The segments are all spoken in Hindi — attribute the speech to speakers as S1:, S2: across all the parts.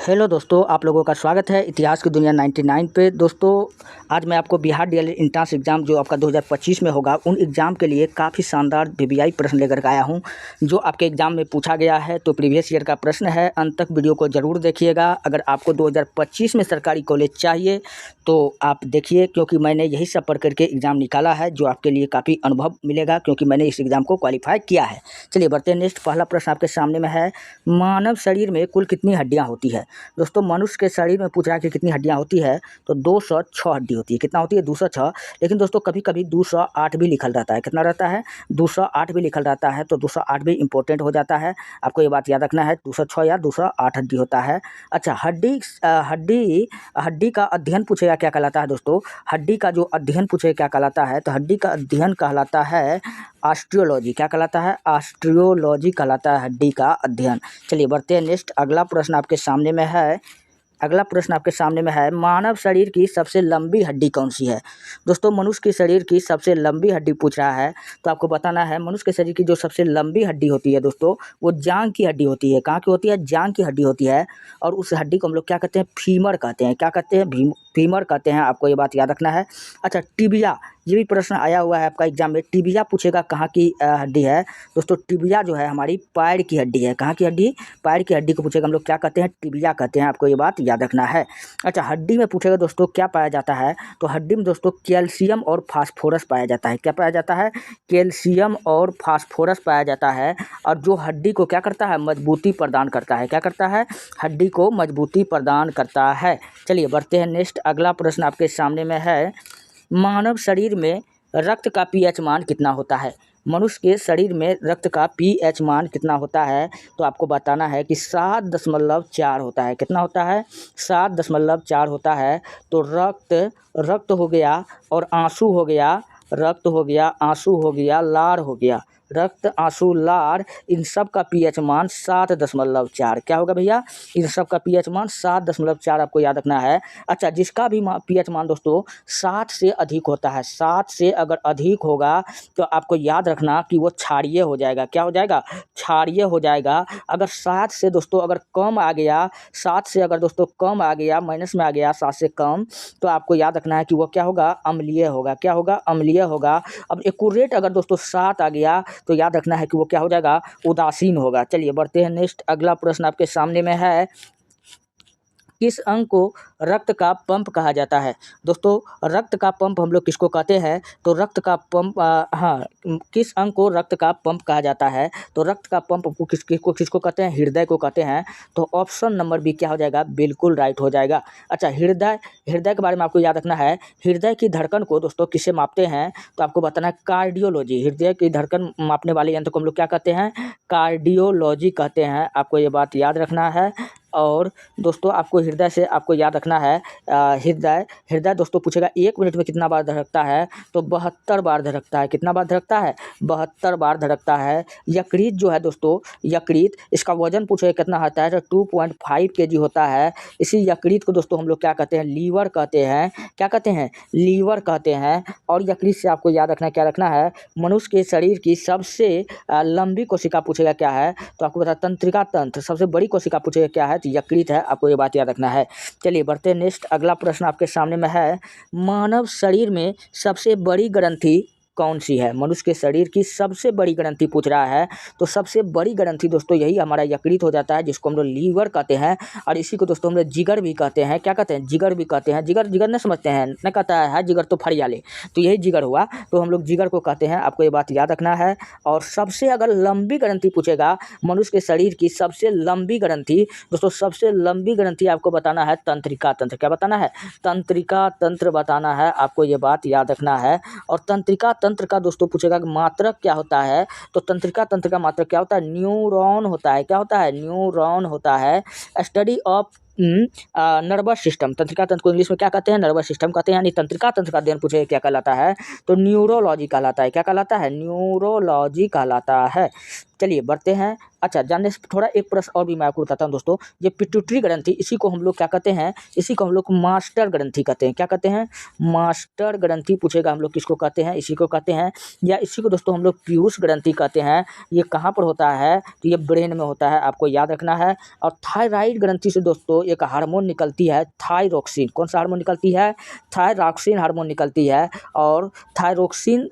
S1: हेलो दोस्तों, आप लोगों का स्वागत है इतिहास की दुनिया 99 पे। दोस्तों, आज मैं आपको बिहार डीएलएड एंट्रेंस एग्ज़ाम जो आपका 2025 में होगा, उन एग्ज़ाम के लिए काफ़ी शानदार वीवीआई प्रश्न लेकर के आया हूं, जो आपके एग्ज़ाम में पूछा गया है। तो प्रीवियस ईयर का प्रश्न है, अंत तक वीडियो को ज़रूर देखिएगा। अगर आपको 2025 में सरकारी कॉलेज चाहिए तो आप देखिए, क्योंकि मैंने यही सब पढ़ करके एग्ज़ाम निकाला है, जो आपके लिए काफ़ी अनुभव मिलेगा, क्योंकि मैंने इस एग्ज़ाम को क्वालिफाई किया है। चलिए बढ़ते हैं नेक्स्ट। पहला प्रश्न आपके सामने में है, मानव शरीर में कुल कितनी हड्डियाँ होती है? दोस्तों, मनुष्य के शरीर में पूछ रहा है कि कितनी हड्डियाँ होती है, तो 206 हड्डी होती है। कितना होती है? 206। लेकिन दोस्तों, कभी कभी 208 भी लिखल रहता है। कितना रहता है? 208 भी लिखल रहता है, तो 208 भी इंपॉर्टेंट हो जाता है। आपको ये बात याद रखना है, 206 या 208 हड्डी होता है। अच्छा, हड्डी हड्डी का अध्ययन पूछेगा क्या कहलाता है? दोस्तों, हड्डी का जो अध्ययन पूछेगा क्या कहलाता है, तो हड्डी का अध्ययन कहलाता है ऑस्टियोलॉजी। क्या कहलाता है? ऑस्टियोलॉजी कहलाता है हड्डी का अध्ययन। चलिए बढ़ते हैं नेक्स्ट। अगला प्रश्न आपके सामने में है, मानव शरीर की सबसे लंबी हड्डी कौन सी है? दोस्तों, मनुष्य के शरीर की सबसे लंबी हड्डी पूछ रहा है, तो आपको बताना है मनुष्य के शरीर की जो सबसे लंबी हड्डी होती है दोस्तों, वो जांघ की हड्डी होती है। कहाँ की होती है? जांघ की हड्डी होती है। और उस हड्डी को हम लोग क्या कहते हैं? फीमर कहते हैं। क्या कहते हैं? फीमर कहते हैं। आपको ये बात याद रखना है। अच्छा, टिबिया, ये भी प्रश्न आया हुआ है आपका एग्जाम में। टिबिया पूछेगा कहाँ की हड्डी है? दोस्तों, टिबिया जो है हमारी पैर की हड्डी है। कहाँ की हड्डी? पैर की हड्डी को पूछेगा, हम लोग क्या कहते हैं? टिबिया कहते हैं। आपको ये बात याद रखना है। अच्छा, हड्डी में पूछेगा दोस्तों क्या पाया जाता है, तो हड्डी में दोस्तों कैल्शियम और फास्फोरस पाया जाता है। क्या पाया जाता है? कैल्शियम और फास्फोरस पाया जाता है। और जो हड्डी को क्या करता है? मजबूती प्रदान करता है। क्या करता है? हड्डी को मजबूती प्रदान करता है। चलिए बढ़ते हैं नेक्स्ट। अगला प्रश्न आपके सामने में है, मानव शरीर में रक्त का पीएच मान कितना होता है? मनुष्य के शरीर में रक्त का पीएच मान कितना होता है? तो आपको बताना है कि 7.4 होता है। कितना होता है? 7.4 होता है। तो रक्त हो गया और आंसू हो गया, रक्त हो गया, आंसू हो गया, लार हो गया, रक्त, आंसू, लार, इन सब का पीएच मान 7.4। क्या होगा भैया? इन सब का पीएच मान 7.4 आपको याद रखना है। अच्छा, जिसका भी पीएच मान दोस्तों 7 से अधिक होता है, 7 से अगर अधिक होगा तो आपको याद रखना कि वो क्षारीय हो जाएगा। क्या हो जाएगा? क्षारीय हो जाएगा। अगर 7 से दोस्तों अगर कम आ गया, 7 से अगर दोस्तों कम आ गया, माइनस में आ गया 7 से कम, तो आपको याद रखना है कि वो क्या होगा? अम्लीय होगा। क्या होगा? अम्लीय होगा। अब एक्यूरेट अगर दोस्तों 7 आ गया तो याद रखना है कि वो क्या हो जाएगा? उदासीन होगा। चलिए बढ़ते हैं नेक्स्ट। अगला प्रश्न आपके सामने में है, किस अंग को रक्त का पंप कहा जाता है? दोस्तों, रक्त का पंप हम लोग किसको कहते हैं? तो रक्त का पंप किस अंग को रक्त का पंप कहा जाता है? तो रक्त का पंप को किसको कहते हैं? हृदय को कहते हैं। तो ऑप्शन नंबर बी क्या हो जाएगा? बिल्कुल राइट हो जाएगा। अच्छा, हृदय के बारे में आपको याद रखना है। हृदय की धड़कन को दोस्तों किससे मापते हैं? तो आपको बताना है कार्डियोलॉजी। हृदय की धड़कन मापने वाले यंत्र को हम लोग क्या कहते हैं? कार्डियोलॉजी कहते हैं। आपको ये बात याद रखना है। और दोस्तों, आपको हृदय से आपको याद रखना है, हृदय दोस्तों पूछेगा 1 मिनट में कितना बार धड़कता है? तो 72 बार धड़कता है। कितना बार धड़कता है? 72 बार धड़कता है। यकृत जो है दोस्तों, यकृत, इसका वजन पूछेगा कितना होता है? तो 2.5 kg होता है। इसी यकृत को दोस्तों हम लोग क्या कहते हैं? लीवर कहते हैं। क्या कहते हैं? लीवर कहते हैं। और यकृत से आपको याद रखना है, क्या रखना है? मनुष्य के शरीर की सबसे लंबी कोशिका पूछेगा क्या है? तो आपको बता, तंत्रिका तंत्र। सबसे बड़ी कोशिका पूछेगा क्या है? तो यकृत है। आपको ये बात याद रखना है। चलिए बढ़ते हैं नेक्स्ट। अगला प्रश्न आपके सामने में है, मानव शरीर में सबसे बड़ी ग्रंथि कौन सी है? मनुष्य के शरीर की सबसे बड़ी ग्रंथि पूछ रहा है। तो सबसे बड़ी ग्रंथि दोस्तों यही हमारा यकृत हो जाता है, जिसको हम लोग लीवर कहते हैं। और इसी को दोस्तों हम लोग जिगर भी कहते हैं। क्या कहते हैं? जिगर भी कहते हैं। जिगर नहीं समझते हैं? नहीं कहता है जिगर तो फरियाले, तो यही जिगर हुआ, तो हम लोग जिगर को कहते हैं। आपको ये बात याद रखना है। और सबसे अगर लंबी ग्रंथि पूछेगा, मनुष्य के शरीर की सबसे लंबी ग्रंथि दोस्तों, सबसे लंबी ग्रंथि आपको बताना है तंत्रिका तंत्र। क्या बताना है? तंत्रिका तंत्र बताना है। आपको ये बात याद रखना है। और तंत्रिका तंत्र का दोस्तों पूछेगा कि मात्रक क्या होता है? तो तंत्रिका तंत्र का मात्रक क्या होता है? न्यूरॉन होता है। क्या होता है? न्यूरॉन होता है। Study of nervous system. तंत्रिका तंत्र को इंग्लिश में क्या कहते हैं? नर्वस सिस्टम कहते हैं। यानी तंत्रिका तंत्र का अध्ययन पूछे क्या कहलाता है? तो न्यूरोलॉजी कहलाता है। क्या कहलाता है? न्यूरोलॉजी कहलाता है। चलिए बढ़ते हैं। अच्छा, जानने से थोड़ा एक प्रश्न और भी मैं आपको बताता हूँ दोस्तों। ये पिट्यूटरी ग्रंथि, इसी को हम लोग क्या कहते हैं? इसी को हम लोग मास्टर ग्रंथि कहते हैं। क्या कहते हैं? मास्टर ग्रंथि पूछेगा, हम लोग किसको कहते हैं? इसी को कहते हैं। या इसी को दोस्तों हम लोग पीयूष ग्रंथि कहते हैं। ये कहाँ पर होता है? तो ये ब्रेन में होता है। आपको याद रखना है। और थायराइड ग्रंथि से दोस्तों एक हार्मोन निकलती है थायरोक्सिन। कौन सा हार्मोन निकलती है? थायरॉक्सिन हार्मोन निकलती है। और थायरोक्सिन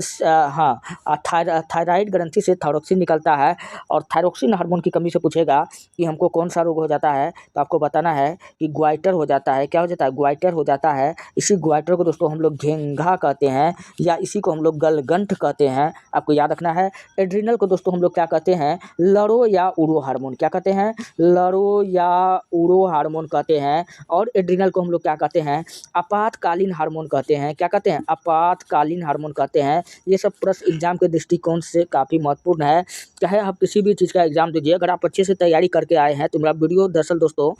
S1: थायराइड ग्रंथि से थायरोक्सिन निकलता है। और थायरोक्सिन हार्मोन की कमी से पूछेगा कि हमको कौन सा रोग हो जाता है, तो आपको बताना है कि ग्वाइटर हो जाता है। क्या हो जाता है? ग्वाइटर हो जाता है। इसी ग्वाइटर को दोस्तों हम लोग घेंघा कहते हैं, या इसी को हम लोग गलगंठ कहते हैं। आपको याद रखना है। एड्रिनल को दोस्तों हम लोग क्या कहते हैं? लरो या उरो हार्मोन। क्या कहते हैं? लरो या उरो हार्मोन कहते हैं। और एड्रिनल को हम लोग क्या कहते हैं? आपातकालीन हार्मोन कहते हैं। क्या कहते हैं? आपातकालीन हार्मोन कहते हैं। ये सब प्रश्न एग्जाम के दृष्टिकोण से काफ़ी महत्वपूर्ण है। चाहे आप किसी भी चीज़ का एग्जाम दीजिए, अगर आप अच्छे से तैयारी करके आए हैं तो मेरा वीडियो दरअसल दोस्तों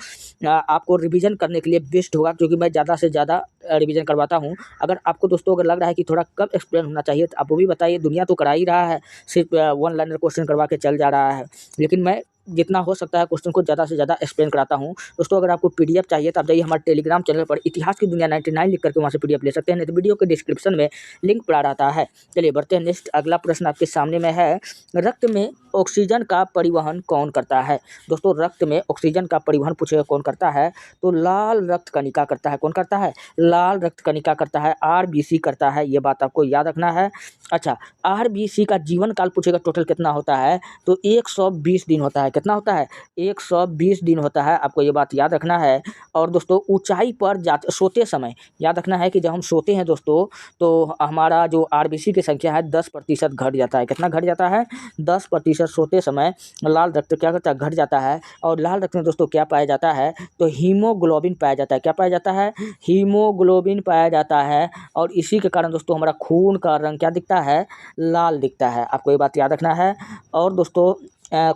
S1: आपको रिवीजन करने के लिए बेस्ट होगा, क्योंकि मैं ज़्यादा से ज़्यादा रिवीजन करवाता हूँ। अगर आपको दोस्तों अगर लग रहा है कि थोड़ा कम एक्सप्लेन होना चाहिए, तो आप वो भी बताइए। दुनिया तो करा ही रहा है, सिर्फ वन लाइनर क्वेश्चन करवा के चल जा रहा है, लेकिन मैं जितना हो सकता है क्वेश्चन को ज़्यादा से ज़्यादा एक्सप्लेन कराता हूँ। दोस्तों अगर आपको पीडीएफ चाहिए तो आप जाइए हमारे टेलीग्राम चैनल पर इतिहास की दुनिया 99 लिख करके वहाँ से पीडीएफ ले सकते हैं, नहीं तो वीडियो के डिस्क्रिप्शन में लिंक पड़ा रहता है। चलिए बढ़ते हैं नेक्स्ट। अगला प्रश्न आपके सामने में है, रक्त में ऑक्सीजन का परिवहन कौन करता है? दोस्तों रक्त में ऑक्सीजन का परिवहन पूछेगा कौन करता है, तो लाल रक्त कणिका करता है। कौन करता है? लाल रक्त कणिका करता है। आरबीसी करता है, ये बात आपको याद रखना है। अच्छा, आरबीसी का जीवन काल पूछेगा टोटल कितना होता है, तो 120 दिन होता है। कितना होता है? 120 दिन होता है। आपको ये बात याद रखना है। और दोस्तों ऊंचाई पर सोते समय याद रखना है कि जब हम सोते हैं दोस्तों, तो हमारा जो आरबीसी की संख्या है 10% घट जाता है। कितना घट जाता है? 10% सोते समय लाल रक्त क्या करता है? घट जाता है। और लाल रक्त में दोस्तों क्या पाया जाता है, तो हीमोग्लोबिन पाया जाता है। क्या पाया जाता है? हीमोग्लोबिन पाया जाता है। और इसी के कारण दोस्तों हमारा खून का रंग क्या दिखता है? लाल दिखता है। आपको ये बात याद रखना है। और दोस्तों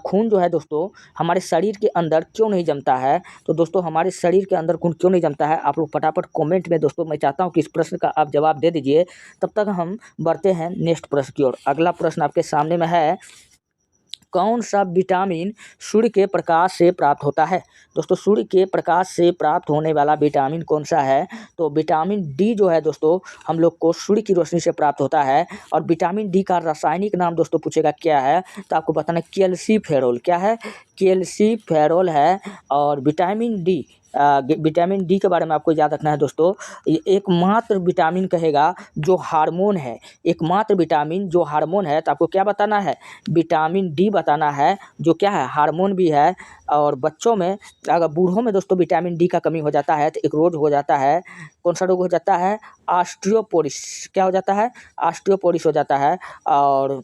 S1: खून जो है दोस्तों हमारे शरीर के अंदर क्यों नहीं जमता है, तो दोस्तों हमारे शरीर के अंदर खून क्यों नहीं जमता है, आप लोग फटाफट कमेंट में दोस्तों, मैं चाहता हूं कि इस प्रश्न का आप जवाब दे दीजिए। तब तक हम बढ़ते हैं नेक्स्ट प्रश्न की ओर। अगला प्रश्न आपके सामने में है, कौन सा विटामिन सूर्य के प्रकाश से प्राप्त होता है? दोस्तों सूर्य के प्रकाश से प्राप्त होने वाला विटामिन कौन सा है, तो विटामिन डी जो है दोस्तों हम लोग को सूर्य की रोशनी से प्राप्त होता है। और विटामिन डी का रासायनिक नाम दोस्तों पूछेगा क्या है, तो आपको बताना कैल्सीफेरोल। क्या है? कैल्सीफेरोल है। और विटामिन डी के बारे में आपको याद रखना है दोस्तों, ये एकमात्र विटामिन कहेगा जो हार्मोन है, एकमात्र विटामिन जो हार्मोन है। तो आपको क्या बताना है? विटामिन डी बताना है, जो क्या है? हार्मोन भी है। और बच्चों में, अगर बूढ़ों में दोस्तों विटामिन डी का कमी हो जाता है तो एक रोग हो जाता है। कौन सा रोग हो जाता है? ऑस्टियोपोरोसिस। क्या हो जाता है? ऑस्टियोपोरोसिस हो जाता है। और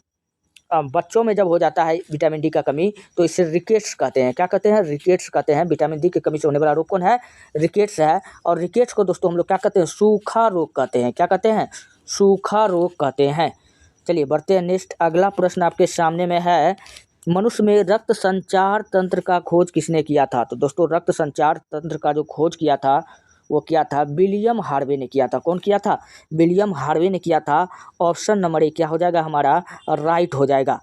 S1: बच्चों में जब हो जाता है विटामिन डी का कमी, तो इसे रिकेट्स कहते हैं। क्या कहते हैं? रिकेट्स कहते हैं। विटामिन डी की कमी से होने वाला रोग कौन है? रिकेट्स है। और रिकेट्स को दोस्तों हम लोग क्या कहते हैं? सूखा रोग कहते हैं। क्या कहते हैं? सूखा रोग कहते हैं। चलिए बढ़ते हैं नेक्स्ट। अगला प्रश्न आपके सामने में है, मनुष्य में रक्त संचार तंत्र का खोज किसने किया था? तो दोस्तों रक्त संचार तंत्र का जो खोज किया था वो क्या था? विलियम हार्वे ने किया था। कौन किया था? विलियम हार्वे ने किया था। ऑप्शन नंबर ए क्या हो जाएगा हमारा? राइट हो जाएगा।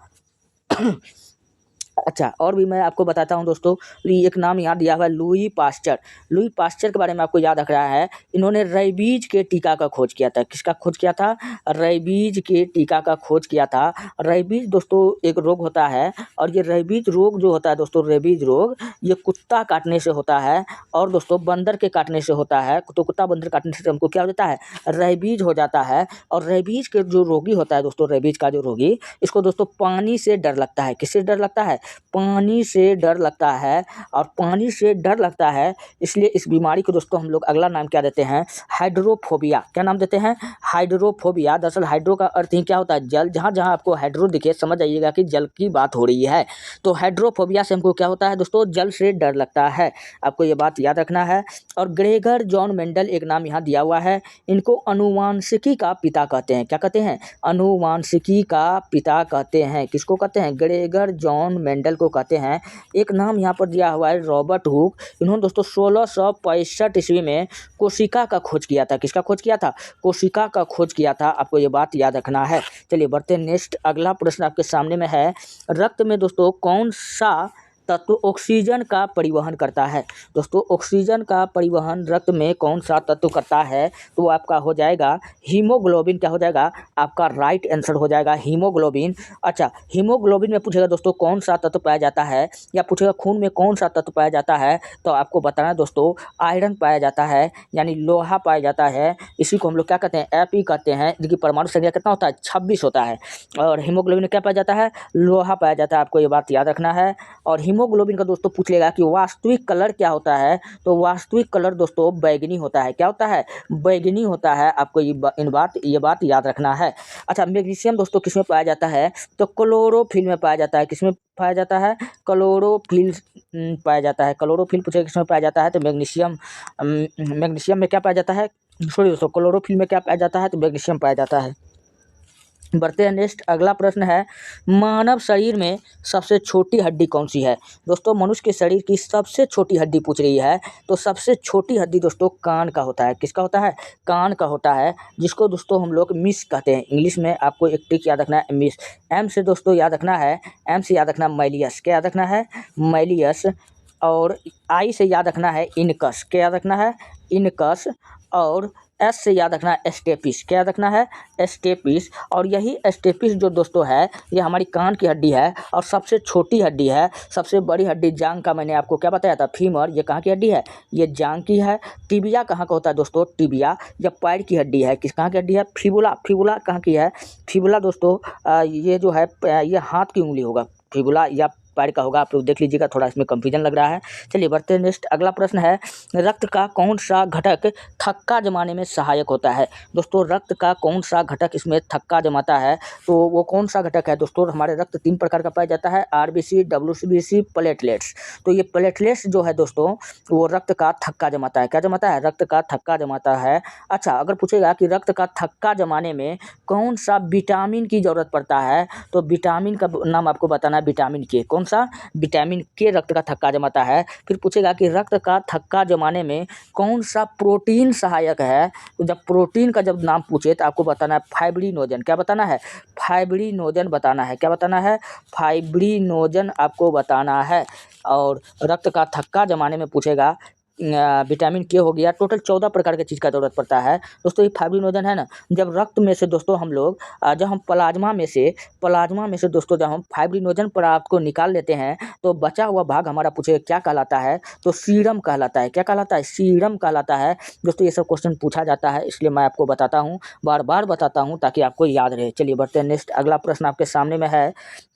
S1: अच्छा, और भी मैं आपको बताता हूं दोस्तों, एक नाम याद दिया हुआ है, लुई पास्चर। लुई पास्चर के बारे में आपको याद रख रहा है, इन्होंने रेबीज के टीका का खोज किया था। किसका खोज किया था? रेबीज के टीका का खोज किया था। रेबीज दोस्तों एक रोग होता है, और ये रेबीज रोग जो होता है दोस्तों, रेबीज रोग ये कुत्ता काटने से होता है, और दोस्तों बंदर के काटने से होता है। तो कुत्ता बंदर काटने से हमको क्या हो जाता है? रेबीज हो जाता है। और रेबीज के जो रोगी होता है दोस्तों, रेबीज का जो रोगी, इसको दोस्तों पानी से डर लगता है। किससे डर लगता है? पानी से डर लगता है। और पानी से डर लगता है, इसलिए इस बीमारी को दोस्तों हम लोग अगला नाम क्या देते हैं? हाइड्रोफोबिया। क्या नाम देते हैं? हाइड्रोफोबिया। दरअसल हाइड्रो का अर्थ ही क्या होता है? जल। जहाँ जहाँ आपको हाइड्रो दिखे समझ आइएगा कि जल की बात हो रही है। तो हाइड्रोफोबिया से हमको क्या होता है दोस्तों? जल से डर लगता है। आपको ये बात याद रखना है। और ग्रेगर जॉन मेंडल एक नाम यहाँ दिया हुआ है, इनको अनुवांशिकी का पिता कहते हैं। क्या कहते हैं? अनुवांशिकी का पिता कहते हैं। किसको कहते हैं? ग्रेगर जॉन मेंडल को कहते हैं। एक नाम यहाँ पर दिया हुआ है रॉबर्ट हुक। इन्होंने दोस्तों 1665 ईस्वी में कोशिका का खोज किया था। किसका खोज किया था? कोशिका का खोज किया था। आपको ये बात याद रखना है। चलिए बढ़ते हैं नेक्स्ट। अगला प्रश्न आपके सामने में है, रक्त में दोस्तों कौन सा तत्व ऑक्सीजन का परिवहन करता है? दोस्तों ऑक्सीजन का परिवहन रक्त में कौन सा तत्व करता है? तो आपका हो जाएगा हीमोग्लोबिन। क्या हो जाएगा? आपका राइट आंसर हो जाएगा हीमोग्लोबिन। अच्छा, हीमोग्लोबिन में पूछेगा दोस्तों कौन सा तत्व पाया जाता है, या पूछेगा खून में कौन सा तत्व पाया जाता है, तो आपको बताना है दोस्तों आयरन पाया जाता है, यानी लोहा पाया जाता है। इसी को हम लोग क्या कहते हैं? एपी कहते हैं। जिनकी परमाणु संख्या कितना होता है? 26 होता है। और हीमोग्लोबिन में क्या पाया जाता है? लोहा पाया जाता है। आपको ये बात याद रखना है। और हीमोग्लोबिन का दोस्तों पूछ लेगा कि वास्तविक कलर क्या होता है, तो वास्तविक कलर दोस्तों बैंगनी होता है। क्या होता है? बैंगनी होता है। आपको ये बात याद रखना है। अच्छा, मैग्नीशियम दोस्तों किसमें पाया जाता है? तो क्लोरोफिल में पाया जाता है। किसमें पाया जाता है? क्लोरोफिल पाया जाता है। क्लोरोफिल पूछेगा किसमें पाया जाता है? तो मैग्नीशियम में क्या पाया जाता है? सॉरी दोस्तों, क्लोरोफिल में क्या पाया जाता है? तो मैग्नीशियम पाया जाता है। बढ़ते हैं नेक्स्ट। अगला प्रश्न है, मानव शरीर में सबसे छोटी हड्डी कौन सी है? दोस्तों मनुष्य के शरीर की सबसे छोटी हड्डी पूछ रही है, तो सबसे छोटी हड्डी दोस्तों कान का होता है। किसका होता है? कान का होता है, जिसको दोस्तों हम लोग मिस कहते हैं। इंग्लिश में आपको एक ट्रिक याद रखना है, मिस। एम से दोस्तों याद रखना है, एम से याद रखना मैलियस। क्या याद रखना है? मैलियस। और आई से याद रखना है इनकस। क्या याद रखना है? इनकस। और एस से याद रखना है एस्टेपिस। क्या याद रखना है? एस्टेपिस। और यही एस्टेपिस जो दोस्तों है, ये हमारी कान की हड्डी है और सबसे छोटी हड्डी है। सबसे बड़ी हड्डी जांग का मैंने आपको क्या बताया था? फीमर। ये कहाँ की हड्डी है? ये जांग की है। टिबिया कहाँ का होता है दोस्तों? टिबिया जब पैर की हड्डी है। किस कहाँ की हड्डी है? फिबुला। फिबुला कहाँ की है? फिबुला दोस्तों ये जो है ये हाथ की उंगली होगा। फिबुला या पैर का होगा। आप लोग देख लीजिएगा, थोड़ा इसमें कंफ्यूजन लग रहा है। चलिए बढ़ते हैं नेक्स्ट। अगला प्रश्न है, रक्त का कौन सा घटक थक्का जमाने में सहायक होता है? दोस्तों रक्त का कौन सा घटक इसमें थक्का जमाता है? तो वो कौन सा घटक है दोस्तों? हमारे रक्त 3 प्रकार का पाया जाता है, आरबीसी, डब्ल्यूबीसी, प्लेटलेट्स। तो ये प्लेटलेट्स जो है दोस्तों, वो रक्त का थक्का जमाता है। क्या जमाता है? रक्त का थक्का जमाता है। अच्छा, अगर पूछेगा कि रक्त का थक्का जमाने में कौन सा विटामिन की जरूरत पड़ता है, तो विटामिन का नाम आपको बताना है। विटामिन के। कौन सा? विटामिन के रक्त का थक्का जमाता है। फिर पूछेगा कि रक्त का थक्का जमाने में कौन सा प्रोटीन सहायक है, तो जब प्रोटीन का जब नाम पूछे तो आपको बताना है फाइब्रिनोजन। क्या बताना है? फाइब्रिनोजन बताना है। क्या बताना है? फाइब्रिनोजन आपको बताना है। और रक्त का थक्का जमाने में पूछेगा विटामिन के हो गया। टोटल 14 प्रकार की चीज़ का ज़रूरत पड़ता है दोस्तों। ये फाइब्रिनोजन है ना, जब रक्त में से दोस्तों हम लोग जब हम प्लाज्मा में से दोस्तों जब हम फाइब्रिनोजन पदार्थ को निकाल लेते हैं, तो बचा हुआ भाग हमारा पूछे क्या कहलाता है? तो सीरम कहलाता है। क्या कहलाता है? सीरम कहलाता है। दोस्तों ये सब क्वेश्चन पूछा जाता है, इसलिए मैं आपको बताता हूँ, बार बार बताता हूँ ताकि आपको याद रहे। चलिए बढ़ते हैं नेक्स्ट। अगला प्रश्न आपके सामने में है,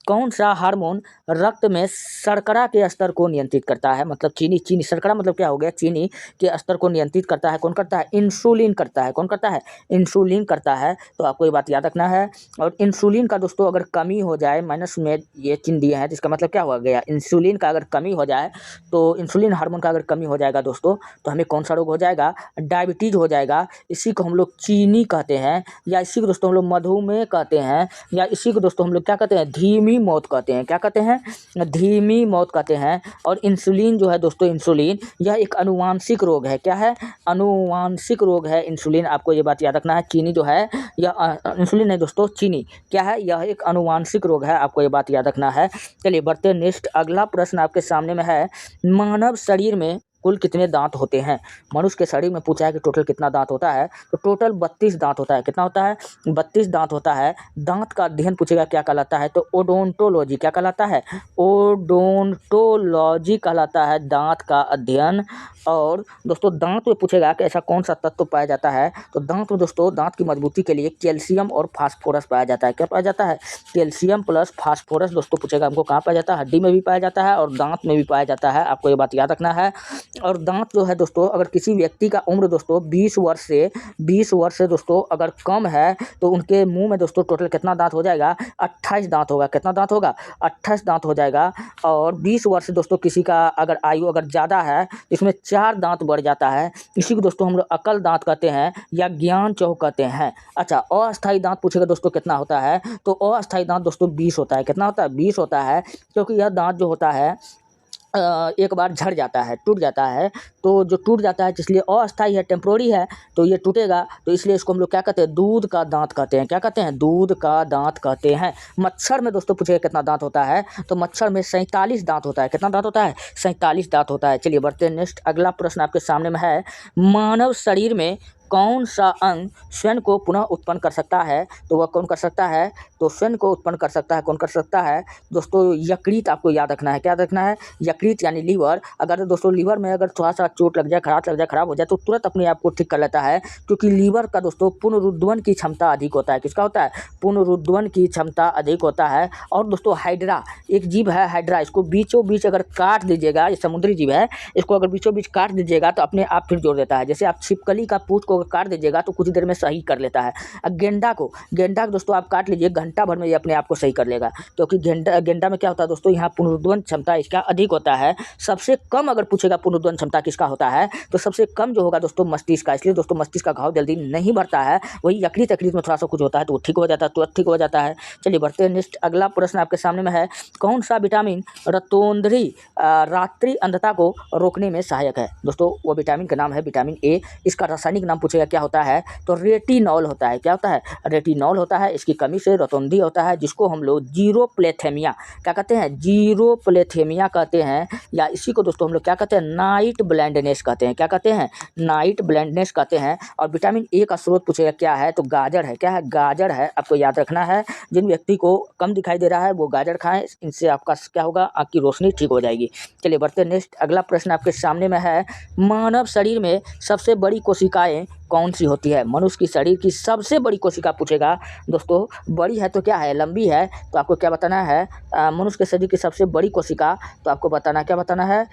S1: कौन सा हार्मोन रक्त में शर्करा के स्तर को नियंत्रित करता है? मतलब चीनी शर्करा मतलब क्या हो गया? चीनी के स्तर को नियंत्रित करता है। कौन करता है? इंसुलिन करता है। कौन करता है? इंसुलिन करता है। तो आपको ये बात याद रखना है। और इंसुलिन का दोस्तों अगर कमी हो जाए, माइनस में ये चिन्ह दिए हैं, जिसका मतलब क्या हो गया? इंसुलिन का अगर कमी हो जाए, तो इंसुलिन हार्मोन का अगर कमी हो जाएगा दोस्तों, तो हमें कौन सा रोग हो जाएगा? डायबिटीज हो जाएगा। इसी को हम लोग चीनी कहते हैं, या इसी को दोस्तों हम लोग मधुमेह कहते हैं, या इसी को दोस्तों हम लोग क्या कहते हैं? धीमी मौत कहते हैं। क्या कहते हैं? धीमी मौत कहते हैं। और इंसुलिन जो है दोस्तों, इंसुलिन यह एक अनुवांशिक रोग है। क्या है? अनुवांशिक रोग है इंसुलिन। आपको ये बात याद रखना है। चीनी जो है, यह इंसुलिन है दोस्तों, चीनी क्या है? यह एक अनुवांशिक रोग है। आपको ये बात याद रखना है। चलिए बढ़ते नेक्स्ट। अगला प्रश्न आपके सामने में है, मानव शरीर में कुल कितने दांत होते हैं? मनुष्य के शरीर में पूछा है कि टोटल कितना दांत होता है, तो टोटल 32 दांत होता है। कितना होता है? 32 दांत होता है। दांत का अध्ययन पूछेगा क्या कहलाता है, तो ओडोंटोलॉजी। क्या कहलाता है? ओडोंटोलॉजी कहलाता है दांत का अध्ययन। और दोस्तों दांत में पूछेगा कि ऐसा कौन सा तत्व पाया जाता है, तो दांत में दोस्तों दांत की मजबूती के लिए कैल्शियम और फास्फोरस पाया जाता है। क्या पाया जाता है? कैल्शियम प्लस फास्फोरस दोस्तों पूछेगा हमको कहाँ पाया जाता है? हड्डी में भी पाया जाता है और दांत में भी पाया जाता है। आपको ये बात याद रखना है। और दांत जो है दोस्तों, अगर किसी व्यक्ति का उम्र दोस्तों 20 वर्ष से दोस्तों अगर कम है, तो उनके मुंह में दोस्तों टोटल कितना दांत हो जाएगा? 28 दांत होगा। कितना दांत होगा? 28 दांत हो जाएगा। और 20 वर्ष दोस्तों किसी का अगर आयु अगर ज़्यादा है, इसमें 4 दांत बढ़ जाता है। इसी को दोस्तों हम लोग अकल दांत कहते हैं या ज्ञान चौक कहते हैं। अच्छा, अस्थायी दांत पूछेगा दोस्तों कितना होता है, तो अस्थायी दांत दोस्तों 20 होता है। कितना होता है? 20 होता है। क्योंकि यह दांत जो होता है एक बार झड़ जाता है, टूट जाता है, तो जो टूट जाता है इसलिए अस्थायी है, टेम्पोररी है, तो ये टूटेगा, तो इसलिए इसको हम लोग क्या कहते हैं, दूध का दांत कहते हैं। क्या कहते हैं, दूध का दांत कहते हैं। मच्छर में दोस्तों पूछेगा कितना दांत होता है, तो मच्छर में 47 दांत होता है। कितना दांत होता है, 47 दांत होता है। चलिए बढ़ते हैं नेक्स्ट, अगला प्रश्न आपके सामने में है, मानव शरीर में कौन सा अंग स्वयं को पुनः उत्पन्न कर सकता है, तो वह कौन कर सकता है, तो स्वयं को उत्पन्न कर सकता है, कौन कर सकता है दोस्तों, यकृत आपको याद रखना है। क्या रखना है, यकृत यानी लीवर। अगर दोस्तों लीवर में अगर थोड़ा सा चोट लग जाए, खराब हो जाए, तो तुरंत अपने आप को ठीक कर लेता है, क्योंकि लीवर का दोस्तों पुनरुद्धारण की क्षमता अधिक होता है। किसका होता है, पुनरुद्धारण की क्षमता अधिक होता है। और दोस्तों हाइड्रा एक जीव है, हाइड्रा, इसको बीचों बीच अगर काट दीजिएगा, ये समुद्री जीव है, इसको अगर बीचों बीच काट दीजिएगा तो अपने आप फिर जोड़ देता है। जैसे आप छिपकली का पूंछ को काट दीजिएगा तो कुछ देर में सही कर लेता है। अब गेंडा को दोस्तों आप काट लीजिए, घंटा भर में ये अपने आप को सही कर लेगा, क्योंकि गेंडा में क्या होता है दोस्तों, यहाँ पुनरुद्धारण क्षमता इसका अधिक होता है। सबसे कम अगर पूछेगा पुनरुद्धारण क्षमता किसका होता है, तो सबसे कम जो होगा दोस्तों मस्तिष्क का। इसलिए दोस्तों मस्तिष्क का घाव जल्दी नहीं भरता है, वही यकृत में थोड़ा सा कुछ होता है तो वो ठीक हो जाता है, तुरंत ठीक हो जाता है। चलिए बढ़ते हैं नेक्स्ट, अगला प्रश्न आपके सामने में है, कौन सा विटामिन रतौंधी रात्रि अंधता को रोकने में सहायक है। दोस्तों वो विटामिन का नाम है विटामिन ए। इसका रासायनिक नाम पूछेगा क्या होता है, तो रेटिनॉल होता है। क्या होता है, रेटिनॉल होता है। इसकी कमी से रतौंधी होता है, जिसको हम लोग जीरोप्लेथेमिया क्या कहते हैं, जीरोप्लेथेमिया कहते हैं, या इसी को दोस्तों हम लोग क्या कहते हैं, नाइट ब्लाइंडनेस कहते हैं। क्या कहते हैं, नाइट ब्लाइंडनेस कहते हैं। और विटामिन ए का स्रोत पूछेगा क्या है, तो गाजर है। क्या है, गाजर है, आपको याद रखना है। जिन व्यक्ति को कम दिखाई दे रहा है वो गाजर खाएं, इनसे आपका क्या होगा, आँख की रोशनी ठीक हो जाएगी। चलिए बढ़ते हैं नेक्स्ट, अगला प्रश्न आपके सामने में है, मानव शरीर में सबसे बड़ी कोशिकाएं कौन सी होती है। मनुष्य की शरीर की सबसे बड़ी कोशिका पूछेगा दोस्तों, बड़ी है तो क्या है, लंबी है, तो आपको क्या बताना है, मनुष्य के शरीर की सबसे बड़ी कोशिका, तो आपको बताना क्या बताना है,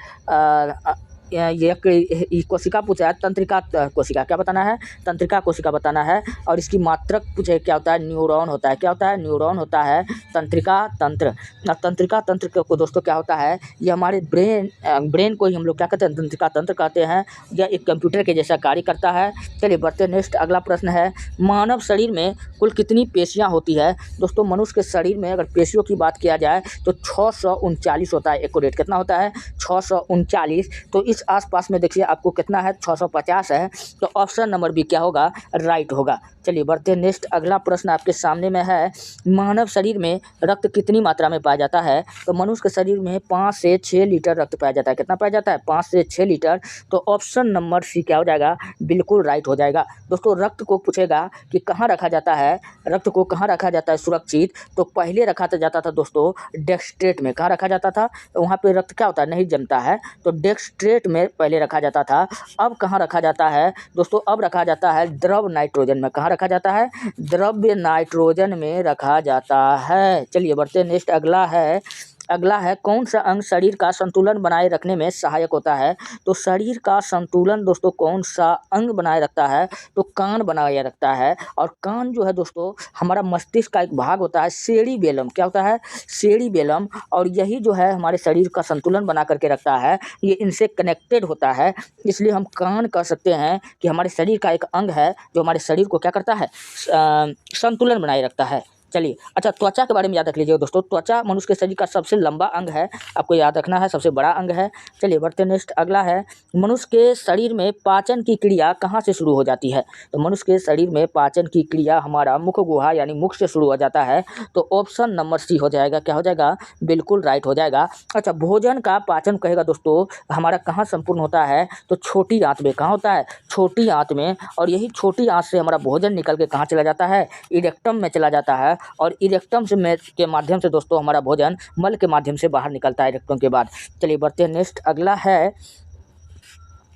S1: ये कोशिका पूछा है, तंत्रिका कोशिका। क्या बताना है, तंत्रिका कोशिका बताना है। और इसकी मात्रक पूछे क्या होता है, न्यूरॉन होता है। क्या होता है, न्यूरॉन होता है। तंत्रिका तंत्र, तंत्रिका तंत्र को दोस्तों क्या होता है, ये हमारे ब्रेन को ही हम लोग क्या कहते हैं, तंत्रिका तंत्र कहते हैं। यह एक कंप्यूटर के जैसा कार्य करता है। चलिए बढ़ते नेक्स्ट, अगला प्रश्न है, मानव शरीर में कुल कितनी पेशियाँ होती है। दोस्तों मनुष्य के शरीर में अगर पेशियों की बात किया जाए तो 639 होता है। एक्यूरेट कितना होता है, 639। तो इस आसपास में देखिए आपको कितना है, 650 है, तो ऑप्शन नंबर बी क्या होगा, राइट होगा। चलिए बढ़ते हैं नेक्स्ट, अगला प्रश्न आपके सामने में है, मानव शरीर में रक्त कितनी मात्रा में पाया जाता है। तो मनुष्य के शरीर में 5 से 6 लीटर रक्त पाया जाता है। कितना पाया जाता है, 5 से 6 लीटर। तो ऑप्शन नंबर सी क्या हो जाएगा, बिल्कुल राइट हो जाएगा। दोस्तों रक्त को पूछेगा कि कहाँ रखा जाता है, रक्त को कहाँ रखा जाता है सुरक्षित, तो पहले रखा जाता था दोस्तों डेक्स्ट्रेट में। कहाँ रखा जाता था, तो वहाँ पे रक्त क्या होता है, नहीं जमता है, तो डेक्स्ट्रेट में पहले रखा जाता था। अब कहाँ रखा जाता है दोस्तों, अब रखा जाता है द्रव नाइट्रोजन में। कहाँ रखा जाता है, द्रव्य नाइट्रोजन में रखा जाता है। चलिए बढ़ते हैं नेक्स्ट, अगला है कौन सा अंग शरीर का संतुलन बनाए रखने में सहायक होता है। तो शरीर का संतुलन दोस्तों कौन सा अंग बनाए रखता है, तो कान बनाए रखता है। और कान जो है दोस्तों हमारा मस्तिष्क का एक भाग होता है, सेरिबेलम। क्या होता है, सेरिबेलम। और यही जो है हमारे शरीर का संतुलन बना करके रखता है, ये इनसे कनेक्टेड होता है। इसलिए हम कान कह सकते हैं कि हमारे शरीर का एक अंग है जो हमारे शरीर को क्या करता है, संतुलन बनाए रखता है। चलिए अच्छा, त्वचा के बारे में याद रख लीजिए दोस्तों। त्वचा मनुष्य के शरीर का सबसे लंबा अंग है, आपको याद रखना है, सबसे बड़ा अंग है। चलिए बढ़ते नेक्स्ट, अगला है, मनुष्य के शरीर में पाचन की क्रिया कहाँ से शुरू हो जाती है। तो मनुष्य के शरीर में पाचन की क्रिया हमारा मुख गुहा यानी मुख से शुरू हो जाता है। तो ऑप्शन नंबर सी हो जाएगा, क्या हो जाएगा, बिल्कुल राइट हो जाएगा। अच्छा, भोजन का पाचन कहेगा दोस्तों हमारा कहाँ संपूर्ण होता है, तो छोटी आंत में। कहाँ होता है, छोटी आंत में। और यही छोटी आंत से हमारा भोजन निकल के कहाँ चला जाता है, इरेक्टम में चला जाता है। और इरेक्टम से के माध्यम से दोस्तों हमारा भोजन मल के माध्यम से बाहर निकलता है इरेक्टम के बाद। चलिए बढ़ते हैं नेक्स्ट, अगला है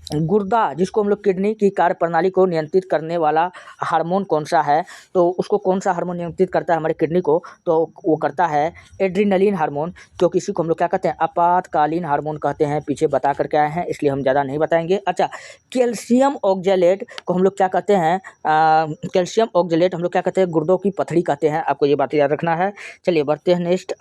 S1: गुर्दा, जिसको हम लोग किडनी की कार्य प्रणाली को नियंत्रित करने वाला हार्मोन कौन सा है। तो उसको कौन सा हार्मोन नियंत्रित करता है हमारे किडनी को, तो वो करता है एड्रीनलिन हार्मोन, क्योंकि इसी को हम लोग क्या कहते हैं, आपातकालीन हार्मोन कहते हैं। पीछे बता करके आए हैं इसलिए हम ज़्यादा नहीं बताएंगे। अच्छा, कैल्शियम ऑक्जेलेट को हम लोग क्या कहते हैं, कैल्शियम ऑक्जेलेट हम लोग क्या कहते हैं, गुर्दों की पथरी कहते हैं। आपको ये बात याद रखना है। चलिए बढ़ते हैं नेक्स्ट,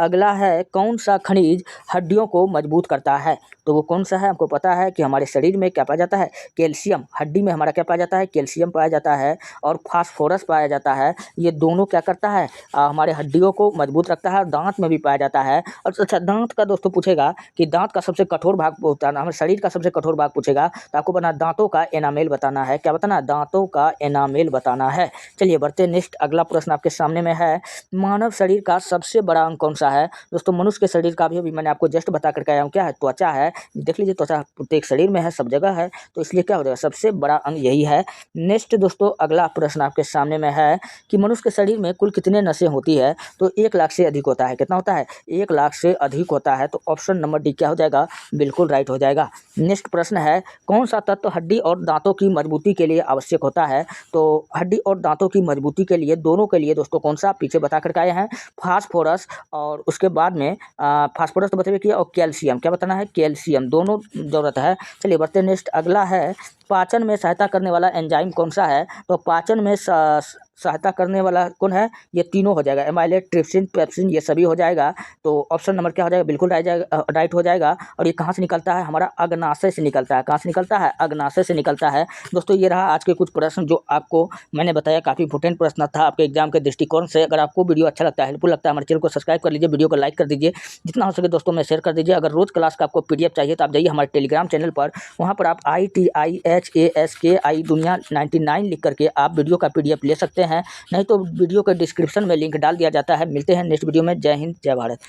S1: अगला है कौन सा खनिज हड्डियों को मजबूत करता है? तो वो कौन सा है? हमको पता है कि हमारे शरीर में क्या पाया जाता है? कैल्शियम। हड्डी में हमारा क्या पाया जाता है? कैल्शियम पाया जाता है और फास्फोरस पाया जाता है। ये दोनों क्या करता है? हमारे हड्डियों को मजबूत रखता है। दांत में भी पाया जाता है। और अच्छा, दांत का दोस्तों पूछेगा कि दांत का सबसे कठोर भाग बताना, हमारे शरीर का सबसे कठोर भाग पूछेगा तो आपको बना दांतों का एनामेल बताना है। क्या बताना है? दांतों का एनामेल बताना है। चलिए बढ़ते नेक्स्ट, अगला प्रश्न आपके सामने में है, मानव शरीर का सबसे बड़ा अंग कौन सा है? दोस्तों मनुष्य के शरीर का भी मैंने आपको जस्ट बता करके आया हूँ, क्या है? त्वचा है। देख लीजिए, त्वचा प्रत्येक शरीर में है, सब जगह है, तो इसलिए क्या हो जाएगा? सबसे बड़ा अंग यही है। नेक्स्ट दोस्तों, अगला प्रश्न आपके सामने में है कि मनुष्य के शरीर में कुल कितने नसें होती है? तो 1 लाख से अधिक होता है। कितना होता है? 1 लाख से अधिक होता है। तो ऑप्शन नंबर डी क्या हो जाएगा? बिल्कुल राइट हो जाएगा। नेक्स्ट प्रश्न है, कौन सा तत्व हड्डी और दांतों की मजबूती के लिए आवश्यक होता है? तो हड्डी और दांतों की मजबूती के लिए, दोनों के लिए दोस्तों कौन सा पीछे बता करके आए हैं? फास्फोरस और उसके बाद में फास्फोरस तो बताइए किया, और कैल्शियम। क्या बताना है? कैल्शियम, दोनों ज़रूरत है। चलिए बढ़ते नेक्स्ट, अगला है, पाचन में सहायता करने वाला एंजाइम कौन सा है? तो पाचन में सहायता करने वाला कौन है? ये तीनों हो जाएगा, एमाइलेट, ट्रिप्सिन, पेप्सिन, ये सभी हो जाएगा। तो ऑप्शन नंबर क्या हो जाएगा? बिल्कुल राइट हो जाएगा। और ये कहाँ से निकलता है? हमारा अग्नाशय से निकलता है। कहाँ से निकलता है? अग्नाशय से निकलता है। दोस्तों ये रहा आज के कुछ प्रश्न जो आपको मैंने बताया, काफ़ी इंपोर्टेंट प्रश्न था आपके एग्जाम के दृष्टिकोण से। अगर आपको वीडियो अच्छा लगता है, हेल्पफुल लगता है, हमारे चैनल को सब्सक्राइब कर लीजिए, वीडियो को लाइक कर दीजिए, जितना हो सके दोस्तों में शेयर कर दीजिए। अगर रोज क्लास का आपको PDF चाहिए तो आप जाइए हमारे टेलीग्राम चैनल पर, वहाँ पर आप ITIHASKI दुनिया 99 लिख करके आप वीडियो का PDF ले सकते हैं। नहीं तो वीडियो के डिस्क्रिप्शन में लिंक डाल दिया जाता है। मिलते हैं नेक्स्ट वीडियो में। जय हिंद, जय भारत।